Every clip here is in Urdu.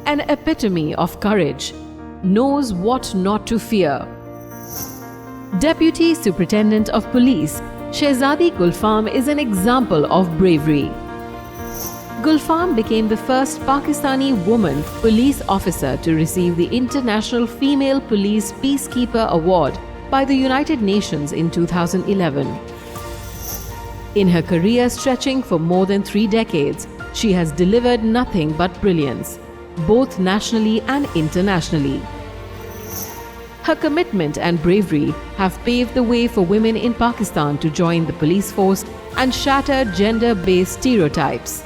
an epitome of courage, knows what not to fear. Deputy Superintendent of Police Shehzadi Gulfam is an example of bravery. Gulfam became the first Pakistani woman police officer to receive the International Female Police Peacekeeper Award by the United Nations in 2011. In her career stretching for more than 3 decades, she has delivered nothing but brilliance, both nationally and internationally. Her commitment and bravery have paved the way for women in Pakistan to join the police force and shatter gender-based stereotypes.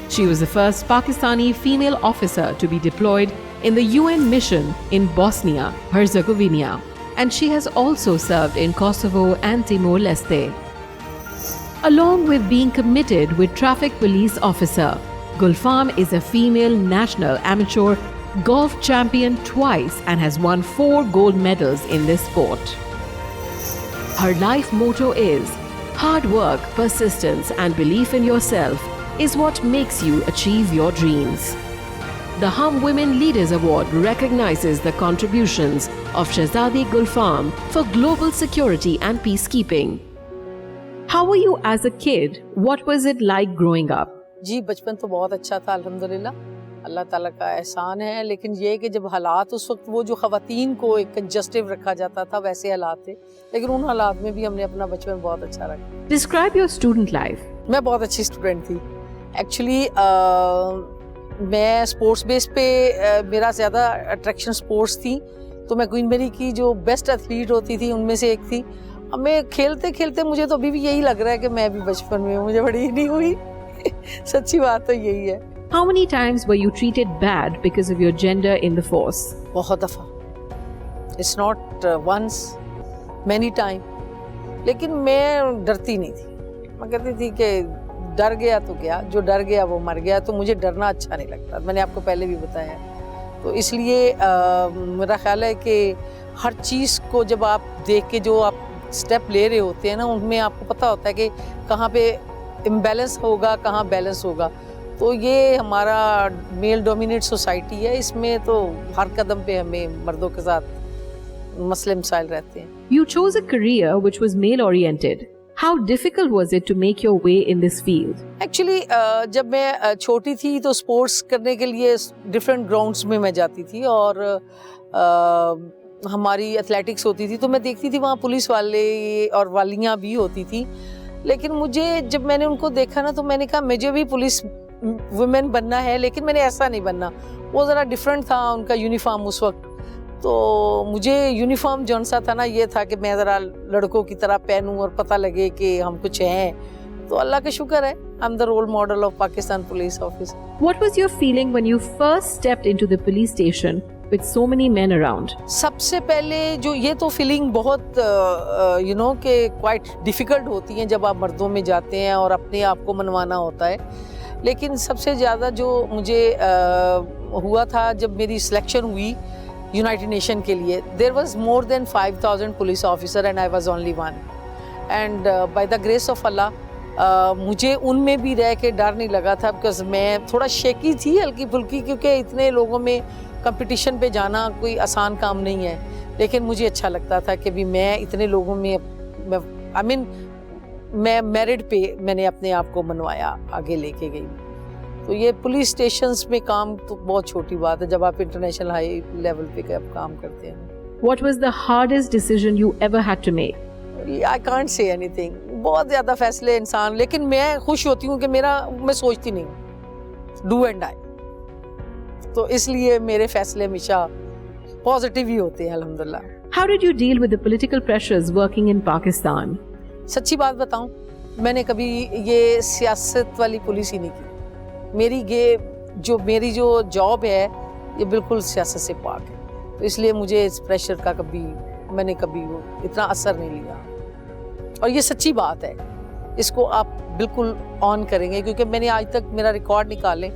She was the first Pakistani female officer to be deployed in the UN mission in Bosnia-Herzegovina, and she has also served in Kosovo and Timor-Leste. Along with being committed with traffic police officer, Gulfam is a female national amateur golf champion twice and has won 4 gold medals in this sport. Her life motto is, hard work, persistence and belief in yourself is what makes you achieve your dreams. The Hum Women Leaders Award recognizes the contributions of Shehzadi Gulfam for global security and peacekeeping. How were you as a kid? What was it like growing up? جی بچپن تو بہت اچھا تھا الحمدللہ، اللہ تعالیٰ کا احسان ہے، لیکن یہ کہ جب حالات اس وقت وہ جو خواتین کو ایک کنجسٹو رکھا جاتا تھا ویسے حالات تھے، لیکن ان حالات میں بھی ہم نے اپنا بچپن بہت اچھا رکھا. Describe your student life. میں بہت اچھی اسٹوڈنٹ تھی ایکچولی. میں اسپورٹس بیس پہ میرا زیادہ اٹریکشن اسپورٹس تھی، تو میں کوئن میری کی جو بیسٹ ایتھلیٹ ہوتی تھی ان میں سے ایک تھی. اب میں کھیلتے کھیلتے مجھے تو ابھی بھی یہی لگ رہا ہے کہ میں بھی بچپن میں ہوں، مجھے بڑی نہیں ہوئی. سچی بات تو یہی ہے. How many times were you treated bad because of your gender in the force? بہت دفعہ. It's not once, many time. لیکن میں ڈرتی نہیں تھی. میں کہتی تھی کہ ڈر گیا تو گیا، جو ڈر گیا وہ مر گیا، تو مجھے ڈرنا اچھا نہیں لگتا. میں نے آپ کو پہلے بھی بتایا. تو اس لیے میرا خیال ہے کہ ہر چیز کو جب آپ دیکھ کے جو آپ اسٹیپ لے رہے ہوتے ہیں نا، ان میں آپ کو پتہ ہوتا ہے کہ کہاں پہ امبیلنس ہوگا، کہاں بیلنس ہوگا. تو یہ ہمارا میل ڈومینیٹ سوسائٹی ہے، اس میں تو ہر قدم پہ ہمیں مردوں کے ساتھ مسئلے مسائل رہتے ہیں. You chose a career which was male oriented. How difficult was it to make your way in this field? Actually جب میں چھوٹی تھی تو اسپورٹس کرنے کے لیے ڈفرینٹ گراؤنڈس میں جاتی تھی، اور ہماری ایتھلیٹکس ہوتی تھی تو میں دیکھتی تھی وہاں پولیس والے اور والیاں بھی ہوتی تھی. لیکن مجھے جب میں نے ان کو دیکھا نا تو میں نے کہا مجھے بھی پولیس ویمن بننا ہے، لیکن میں نے ایسا نہیں بننا. وہ ذرا ڈفرینٹ تھا ان کا یونیفارم اس وقت. تو مجھے یونیفارم جون سا تھا نا، یہ تھا کہ میں ذرا لڑکوں کی طرح پہنوں اور پتہ لگے کہ ہم کچھ ہیں. تو اللہ کا شکر ہے، I'm the role model of Pakistan Police Office. What was your feeling when you first stepped into the police station with so many men around? سب سے پہلے جو یہ تو فیلنگ بہت کہ کوائٹ ڈیفیکلٹ ہوتی ہیں جب آپ مردوں میں جاتے ہیں اور اپنے آپ کو منوانا ہوتا ہے. لیکن سب سے زیادہ جو مجھے ہوا تھا جب میری سلیکشن ہوئی یونائٹڈ نیشن کے لیے، there was more than 5000 police officer and I was only one. And by the grace of Allah مجھے ان میں بھی رہ کے ڈر نہیں لگا تھا، بیکاز میں تھوڑا شیکی تھی ہلکی پھلکی، کیونکہ اتنے لوگوں میں کمپٹیشن پہ جانا کوئی آسان کام نہیں ہے. لیکن مجھے اچھا لگتا تھا کہ بھی میں اتنے لوگوں میں میں میرٹ پہ میں نے اپنے آپ کو منوایا، آگے لے کے گئی. تو یہ پولیس اسٹیشنز میں کام تو بہت چھوٹی بات ہے جب آپ انٹرنیشنل ہائی لیول پہ کام کرتے ہیں. What was the hardest decision you ever had to make? I can't say anything. بہت زیادہ فیصلے انسان، لیکن میں خوش ہوتی ہوں کہ میں سوچتی نہیں ہوں، ڈو اینڈ ڈائی. تو اس لیے میرے فیصلے ہمیشہ پازیٹیو ہی ہوتے ہیں الحمدللہ. How did you deal with the political pressures working in Pakistan? سچی بات بتاؤں، میں نے کبھی یہ سیاست والی پولیس ہی نہیں کی. میری جو جاب ہے یہ بالکل سیاست سے پاک ہے. تو اس لیے مجھے اس پریشر کا میں نے کبھی اتنا اثر نہیں لیا. اور یہ سچی بات ہے، اس کو آپ بالکل آن کریں گے، کیونکہ میں نے آج تک میرا ریکارڈ نکالیں،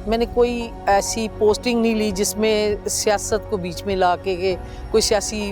میں نے کوئی ایسی پوسٹنگ نہیں لی جس میں سیاست کو بیچ میں لا کے کوئی سیاسی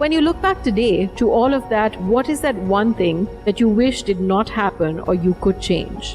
When you look back today to all of that, what is that one thing that you wish did not happen or you could change?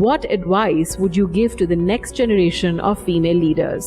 What advice would you give to the next generation of female leaders?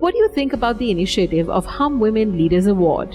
What do you think about the initiative of Hum Women Leaders Award?